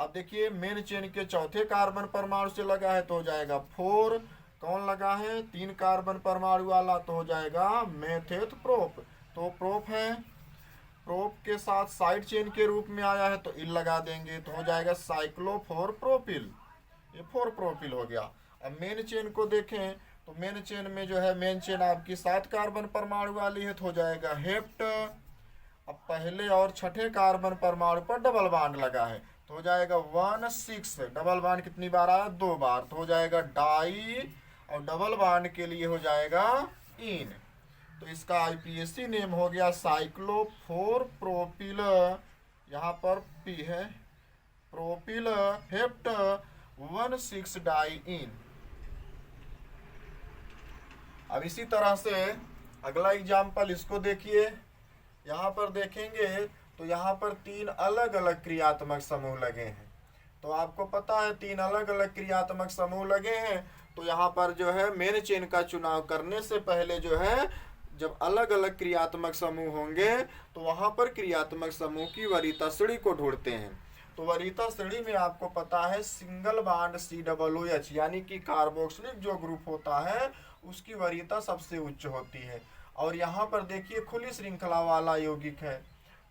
अब देखिए मेन चेन के चौथे कार्बन परमाणु से लगा है तो हो जाएगा 4। कौन लगा है? 3 कार्बन परमाणु वाला, तो हो जाएगा मेथेथ प्रोप। तो प्रोप है, प्रोप के साथ साइड चेन के रूप में आया है तो इल लगा देंगे, तो हो जाएगा साइक्लो 4 प्रोपिल। ये 4 प्रोपिल हो गया। अब मेन चेन को देखें तो मेन चेन में जो है मेन चेन आपकी 7 कार्बन परमाणु वाली है तो हो जाएगा हेप्ट। अब पहले और छठे कार्बन परमाणु पर डबल बॉन्ड लगा है तो हो जाएगा 1 6। डबल बॉन्ड कितनी बार आया? 2 बार, तो हो जाएगा डाई, और डबल बॉन्ड के लिए हो जाएगा इन। तो इसका आईपीएसी नेम हो गया साइक्लो 4 प्रोपिल, यहाँ पर पी है, प्रोपिल हेप्ट 1,6 डाइईन। अब इसी तरह से अगला एग्जाम्पल इसको देखिए। यहाँ पर देखेंगे तो यहाँ पर 3 अलग अलग क्रियात्मक समूह लगे हैं। तो आपको पता है 3 अलग अलग क्रियात्मक समूह लगे हैं, तो यहाँ पर जो है मेन चेन का चुनाव करने से पहले जो है, जब अलग अलग क्रियात्मक समूह होंगे तो वहाँ पर क्रियात्मक समूह की वरीयता श्रेणी को ढूंढते हैं। तो वरीयता श्रेणी में आपको पता है सिंगल बॉन्ड COOH यानी कि कार्बोक्सिलिक जो ग्रुप होता है उसकी वरीयता सबसे उच्च होती है। और यहाँ पर देखिए खुली श्रृंखला वाला यौगिक है,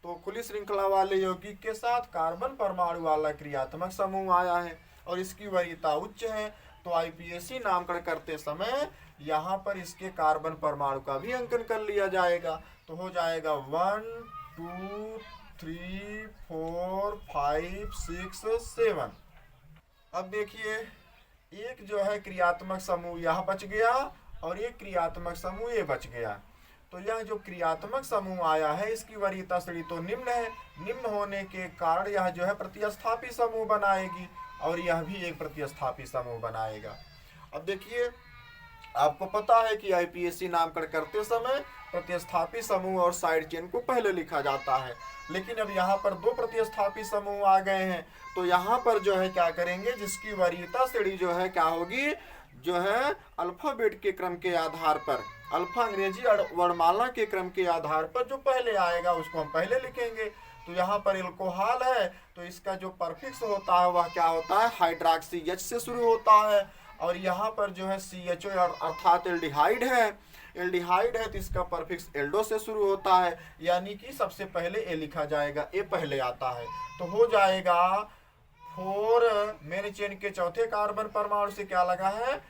तो खुली श्रृंखला वाले यौगिक के साथ कार्बन परमाणु वाला क्रियात्मक समूह आया है और इसकी वरीयता उच्च है। तो IPSC नामकरण करते समय यहाँ पर इसके कार्बन परमाणु का भी अंकन कर लिया जाएगा। तो हो जाएगा 1 2 3 4 5 6 7। अब देखिए एक जो है क्रियात्मक समूह यहाँ बच गया और एक क्रियात्मक समूह ये बच गया। तो यह जो क्रियात्मक समूह आया है इसकी वरीयता श्रेणी तो निम्न है। निम्न होने के कारण यह जो है प्रतिस्थापी समूह बनाएगी और यह भी एक प्रतिस्थापी समूह बनाएगा। अब देखिए आपको पता है कि IPSC नामकरण करते समय प्रतिस्थापी समूह और साइड चेन को पहले लिखा जाता है, लेकिन अब यहाँ पर 2 प्रतिस्थापी समूह आ गए हैं। तो यहाँ पर जो है क्या करेंगे, जिसकी वरीयता श्रेणी जो है क्या होगी, जो है अल्फाबेट के क्रम के आधार पर, अल्फा अंग्रेजी वर्णमाला के क्रम के आधार पर जो पहले आएगा उसको हम पहले लिखेंगे। तो यहाँ पर एल्कोहल है तो इसका जो परफिक्स होता है वह क्या होता है, हाइड्रॉक्सी H से शुरू होता है। और यहाँ पर जो है CHO अर्थात एल्डिहाइड है, एल्डिहाइड है तो इसका परफिक्स एल्डो से शुरू होता है, यानी कि सबसे पहले ए लिखा जाएगा, ए पहले आता है। तो हो जाएगा 4 मेन चेन के चौथे कार्बन परमाणु से क्या लगा है,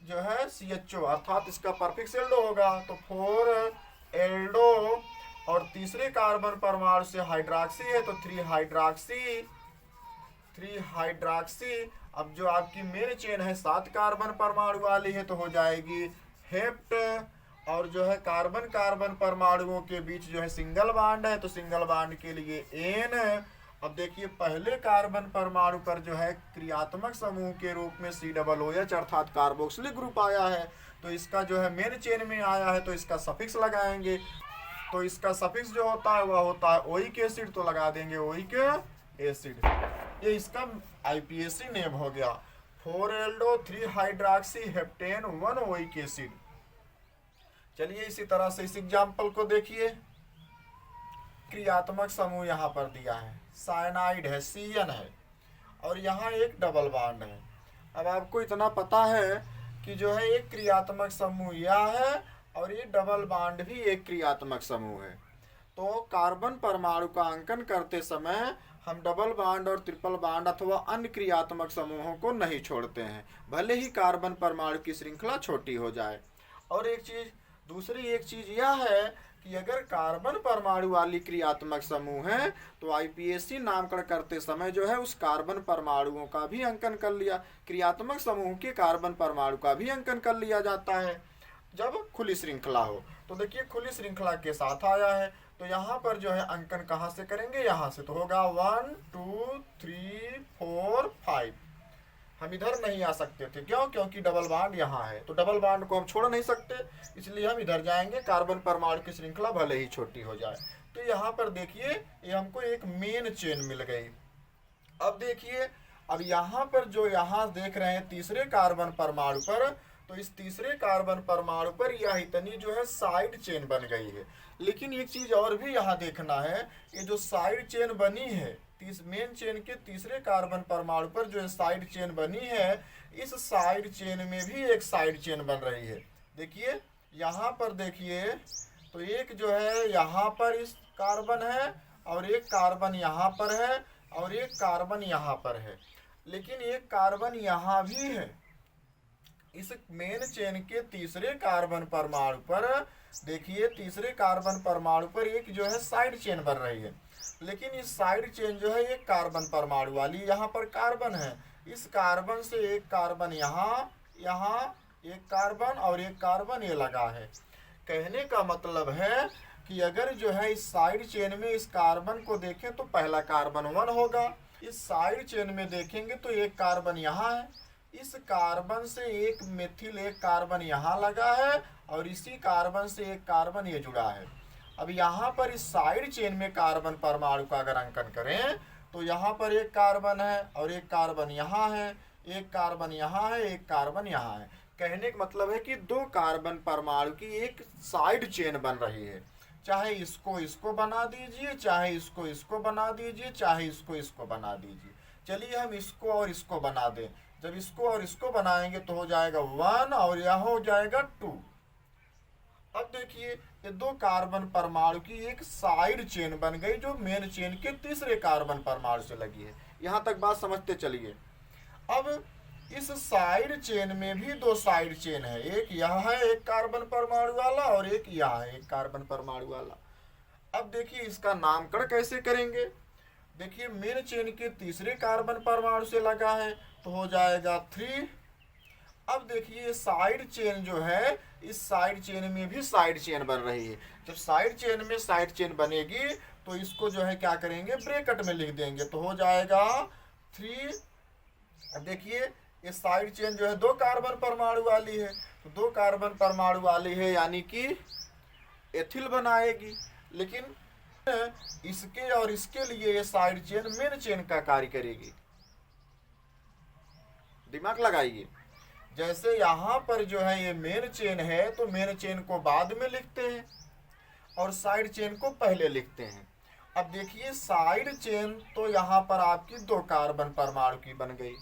जो है CHO अर्थात इसका परफिक्स एल्डो होगा। तो 4 एल्डो और तीसरे कार्बन परमाणु से हाइड्रॉक्सी है तो 3 हाइड्रॉक्सी। अब जो आपकी मेन चेन है 7 कार्बन परमाणु वाली है तो हो जाएगी हेप्ट। और जो है कार्बन कार्बन परमाणुओं के बीच जो है सिंगल बॉन्ड है तो सिंगल बॉन्ड के लिए N। अब देखिए पहले कार्बन परमाणु पर जो है क्रियात्मक समूह के रूप में COOH अर्थात कार्बोक्सिलिक ग्रुप आया है, तो इसका जो है मेन चेन में आया है तो इसका सफिक्स लगाएंगे। तो इसका सफिक्स जो होता है वह होता है ओइक एसिड, तो लगा देंगे ओइक एसिड। ये इसका IPSC नेम हो गया, 4 Aldo 3 hydroxy heptane 1 oic acid. चलिए इसी तरह से इस एग्जाम्पल को देखिए। क्रियात्मक समूह यहाँ पर दिया है, साइनाइड है, CN है और यहाँ एक डबल बॉन्ड है। अब आपको इतना पता है कि जो है एक क्रियात्मक समूह यह है और ये डबल बॉन्ड भी एक क्रियात्मक समूह है। तो कार्बन परमाणु का अंकन करते समय हम डबल बॉन्ड और ट्रिपल बॉन्ड अथवा अन्य क्रियात्मक समूहों को नहीं छोड़ते हैं, भले ही कार्बन परमाणु की श्रृंखला छोटी हो जाए। और दूसरी एक चीज यह है कि अगर कार्बन परमाणु वाली क्रियात्मक समूह है तो IPSC नामकरण करते समय जो है उस कार्बन परमाणुओं का भी अंकन कर लिया, क्रियात्मक समूह के कार्बन परमाणु का भी अंकन कर लिया जाता है जब खुली श्रृंखला हो। तो देखिए खुली श्रृंखला के साथ आया है तो यहाँ पर जो है अंकन कहाँ से करेंगे, यहाँ से। तो होगा 1 2 3 4 5। हम इधर नहीं आ सकते थे, क्यों, क्योंकि डबल बॉन्ड यहाँ है तो डबल बॉन्ड को हम छोड़ नहीं सकते, इसलिए हम इधर जाएंगे, कार्बन परमाणु की श्रृंखला भले ही छोटी हो जाए। तो यहाँ पर देखिए ये हमको एक मेन चेन मिल गई। अब देखिए अब यहाँ पर जो यहाँ देख रहे हैं तीसरे कार्बन परमाणु पर, तो इस तीसरे कार्बन परमाणु पर यह इतनी जो है साइड चेन बन गई है। लेकिन एक चीज और भी यहाँ देखना है, ये जो साइड चेन बनी है मेन चेन के तीसरे कार्बन परमाणु पर जो साइड चेन बनी है, इस साइड चेन में भी एक साइड चेन बन रही है। देखिए यहाँ पर देखिए तो एक जो है यहाँ पर इस कार्बन है और एक कार्बन यहाँ पर है और एक कार्बन यहाँ पर है, लेकिन एक कार्बन यहाँ भी है। इस मेन चेन के तीसरे कार्बन परमाणु पर देखिए, तीसरे कार्बन परमाणु पर एक जो है साइड चेन बन रही है, लेकिन इस साइड चेन जो है एक कार्बन परमाणु वाली, यहाँ पर कार्बन है, इस कार्बन से एक कार्बन यहाँ एक कार्बन और एक कार्बन ये लगा है। कहने का मतलब है कि अगर जो है इस साइड चेन में इस कार्बन को देखें तो पहला कार्बन 1 होगा, इस साइड चेन में देखेंगे तो एक कार्बन यहाँ है, इस कार्बन से एक मेथिल एक कार्बन यहाँ लगा है और इसी कार्बन से एक कार्बन ये जुड़ा है। अब यहाँ पर इस साइड चेन में कार्बन परमाणु का अगर अंकन करें तो यहाँ पर एक कार्बन है और एक कार्बन यहाँ है, एक कार्बन यहाँ है, एक कार्बन यहाँ है। कहने का मतलब है कि दो कार्बन परमाणु की एक साइड चेन बन रही है। चाहे इसको इसको बना दीजिए, चाहे इसको इसको बना दीजिए, चाहे इसको इसको बना दीजिए। चलिए हम इसको और इसको बना दें। जब इसको और इसको बनाएंगे तो हो जाएगा 1 और यह हो जाएगा 2। अब देखिए ये दो कार्बन परमाणु की एक साइड चेन बन गई जो मेन चेन के तीसरे कार्बन परमाणु से लगी है। यहां तक बात समझते चलिए। अब इस साइड चेन में भी दो साइड चेन है, एक यह है एक कार्बन परमाणु वाला और एक यह है एक कार्बन परमाणु वाला। अब देखिए इसका नामकरण कैसे करेंगे। देखिए मेन चेन के तीसरे कार्बन परमाणु से लगा है तो हो जाएगा 3। अब देखिए साइड चेन जो है, इस साइड चेन में भी साइड चेन बन रही है। जब साइड चेन में साइड चेन बनेगी तो इसको जो है क्या करेंगे, ब्रैकेट में लिख देंगे तो हो जाएगा 3। अब देखिए ये साइड चेन जो है दो कार्बन परमाणु वाली है, तो दो कार्बन परमाणु वाली है यानी कि एथिल बनाएगी। लेकिन इसके और इसके लिए ये साइड चेन मेन चेन का कार्य करेगी। दिमाग लगाइए। जैसे यहाँ पर जो है ये मेन चेन है तो मेन चेन को बाद में लिखते हैं और साइड चेन को पहले लिखते हैं। अब देखिए साइड चेन तो यहाँ पर आपकी दो कार्बन परमाणु की बन गई।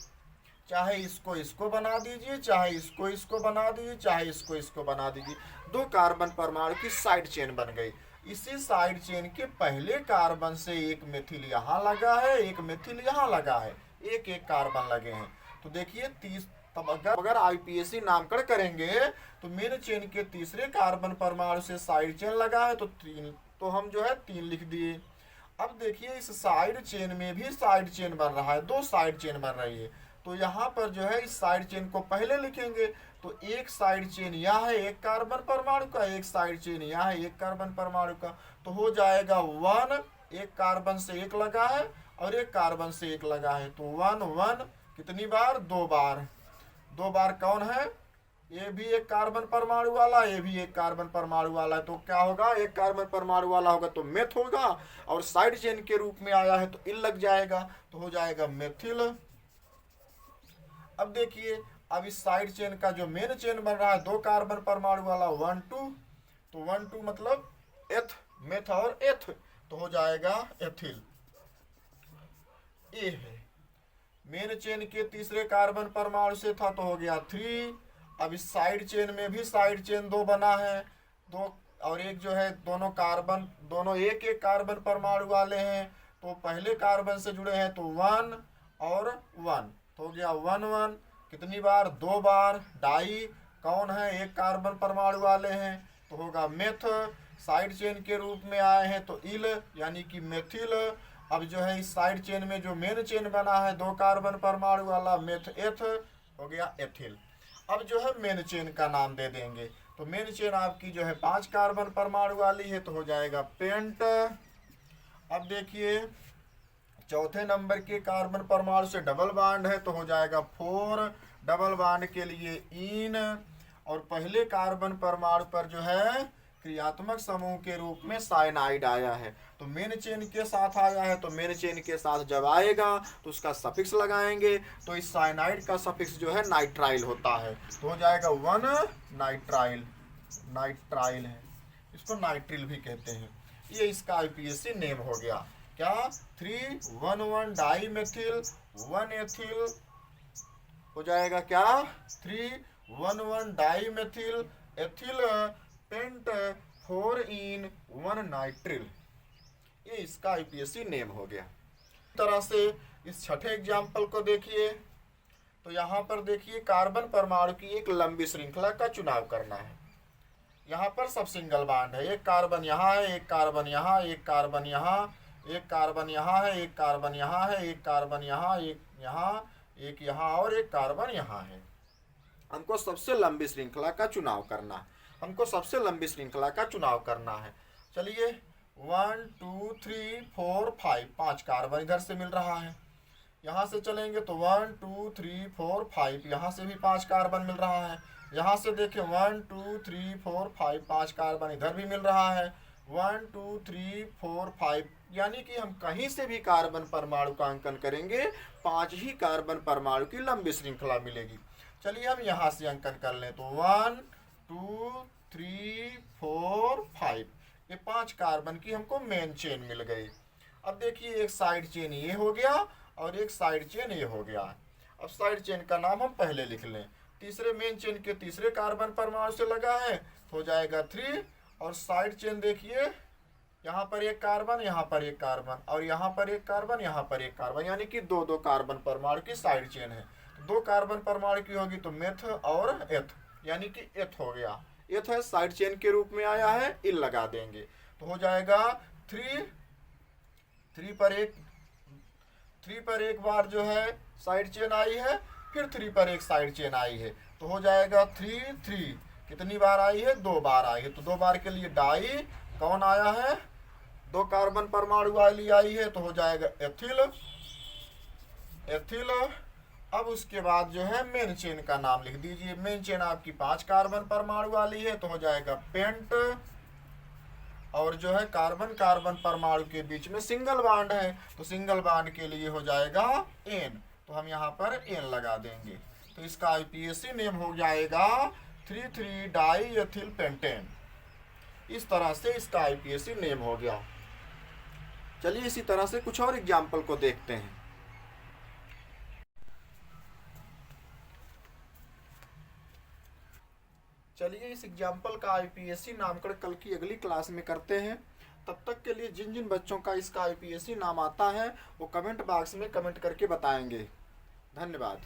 चाहे इसको इसको बना दीजिए, चाहे इसको इसको बना दीजिए, चाहे इसको इसको बना दीजिए, दो कार्बन परमाणु की साइड चेन बन गई। इसी साइड चेन के पहले कार्बन से एक मेथिल यहाँ लगा है, एक मेथिल यहाँ लगा है, एक एक कार्बन लगे हैं। तो देखिए तब अगर आईपीएसी नामकरण करेंगे तो मेन चेन के तीसरे कार्बन परमाणु से साइड चेन लगा है तो 3, तो हम जो है 3 लिख दिए। अब देखिए इस साइड चेन में भी साइड चेन बन रहा है, दो साइड चेन बन रही है। तो यहाँ पर जो है इस साइड चेन को पहले लिखेंगे तो एक साइड चेन यह है एक कार्बन परमाणु का, एक साइड चेन यह है एक कार्बन परमाणु का, तो हो जाएगा 1। एक कार्बन से एक लगा है और एक कार्बन से एक लगा है तो 1 1 कितनी बार, 2 बार। 2 बार कौन है, ये भी एक कार्बन परमाणु वाला, ये भी एक कार्बन परमाणु वाला है। तो क्या होगा, एक कार्बन परमाणु वाला होगा तो मेथ होगा और साइड चेन के रूप में आया है तो इल लग जाएगा तो हो जाएगा मेथिल। अब देखिए अब इस साइड चेन का जो मेन चेन बन रहा है दो कार्बन परमाणु वाला 1 2, तो 1 2 मतलब एथ, मेथ और एथ, तो हो जाएगा एथिल। ये है मेन चेन के तीसरे कार्बन परमाणु से था तो हो गया 3। अब इस साइड चेन में भी साइड चेन दो बना है, दो और एक जो है दोनों कार्बन, दोनों एक एक कार्बन परमाणु वाले हैं तो पहले कार्बन से जुड़े हैं तो 1 और 1 तो हो गया 1 1 कितनी बार, 2 बार। डाई कौन है, एक कार्बन परमाणु वाले हैं तो होगा मेथ। साइड चेन के रूप में आए हैं तो इल यानी कि मेथिल। अब जो है इस साइड चेन में जो मेन चेन बना है दो कार्बन परमाणु वाला मेथ एथ, हो गया एथिल। अब जो है मेन चेन का नाम दे देंगे तो मेन चेन आपकी जो है 5 कार्बन परमाणु वाली है तो हो जाएगा पेंट। अब देखिए चौथे नंबर के कार्बन परमाणु से डबल बॉन्ड है तो हो जाएगा 4। डबल बॉन्ड के लिए इन और पहले कार्बन परमाणु पर जो है क्रियात्मक समूह के रूप में साइनाइड आया है तो मेन चेन के साथ आया है तो मेन चेन के साथ जब आएगा तो उसका सफिक्स लगाएंगे तो इस साइनाइड का सफिक्स जो है नाइट्राइल होता है तो हो जाएगा 1 नाइट्राइल। नाइट्राइल है, इसको नाइट्रिल भी कहते हैं। ये इसका आईपीएसी नेम हो गया क्या, 3 1 1 डाई मेथिल 1 एथिल, हो जाएगा क्या 3 1 1 डाई मेथिल एथिल पेंट 4 इन 1 नाइट्रिल। ये इसका आईपीएसी नेम हो गया। इस तरह से इस छठे एग्जाम्पल को देखिए तो यहाँ पर देखिए कार्बन परमाणु की एक लंबी श्रृंखला का चुनाव करना है। यहाँ पर सब सिंगल बॉन्ड है, एक कार्बन यहाँ है, एक कार्बन यहाँ, एक कार्बन यहाँ, एक कार्बन यहाँ है, एक कार्बन यहाँ है, एक कार्बन यहाँ, एक यहाँ, एक यहाँ और एक कार्बन यहाँ है। हमको सबसे लंबी श्रृंखला का चुनाव करना है, हमको सबसे लंबी श्रृंखला का चुनाव करना है। चलिए 1 2 3 4 5 कार्बन इधर से मिल रहा है। यहाँ से चलेंगे तो 1 2 3 4 5, यहाँ से भी 5 कार्बन मिल रहा है। यहाँ से देखिए 1 2 3 4 5, 5 कार्बन इधर भी मिल रहा है। 1 2 3 4 5, यानी कि हम कहीं से भी कार्बन परमाणु का अंकन करेंगे 5 ही कार्बन परमाणु की लंबी श्रृंखला मिलेगी। चलिए हम यहाँ से अंकन कर लें तो 1 2 3 4 5, ये 5 कार्बन की हमको मेन चेन मिल गई। अब देखिए एक साइड चेन ये हो गया और एक साइड चेन ये हो गया। अब साइड चेन का नाम हम पहले लिख लें। तीसरे मेन चेन के तीसरे कार्बन परमाणु से लगा है तो हो जाएगा 3, और साइड चेन देखिए यहाँ पर एक कार्बन, यहाँ पर एक कार्बन, और यहाँ पर एक कार्बन, यहाँ पर एक कार्बन, यानी कि 2 कार्बन परमाणु की साइड चेन है। 2 कार्बन परमाणु की होगी तो मेथ और एथ, यानी कि एथ हो गया। एथ है साइड चेन के रूप में आया है, इल लगा देंगे तो हो जाएगा 3 पर एक बार जो है साइड चेन आई है, फिर 3 पर एक साइड चेन आई है तो हो जाएगा 3 कितनी बार आई है? 2 बार आई है। तो 2 बार के लिए डाई कौन आया है? 2 कार्बन परमाणु वाली आई है तो हो जाएगा एथिल। अब उसके बाद जो है मेन चेन का नाम लिख दीजिए। मेन चेन आपकी 5 कार्बन परमाणु वाली है तो हो जाएगा पेंट, और जो है कार्बन कार्बन परमाणु के बीच में सिंगल बॉन्ड है तो सिंगल बॉन्ड के लिए हो जाएगा एन, तो हम यहाँ पर एन लगा देंगे। तो इसका आईपीएसी नेम हो जाएगा 3,3 डाई एथिल पेंटेन। इस तरह से इसका आईपीएसी नेम हो गया। चलिए इसी तरह से कुछ और एग्जाम्पल को देखते हैं। चलिए इस एग्जाम्पल का आईपीएसी नामकरण कल की अगली क्लास में करते हैं। तब तक के लिए जिन जिन बच्चों का इसका आईपीएसी नाम आता है वो कमेंट बॉक्स में कमेंट करके बताएंगे। धन्यवाद।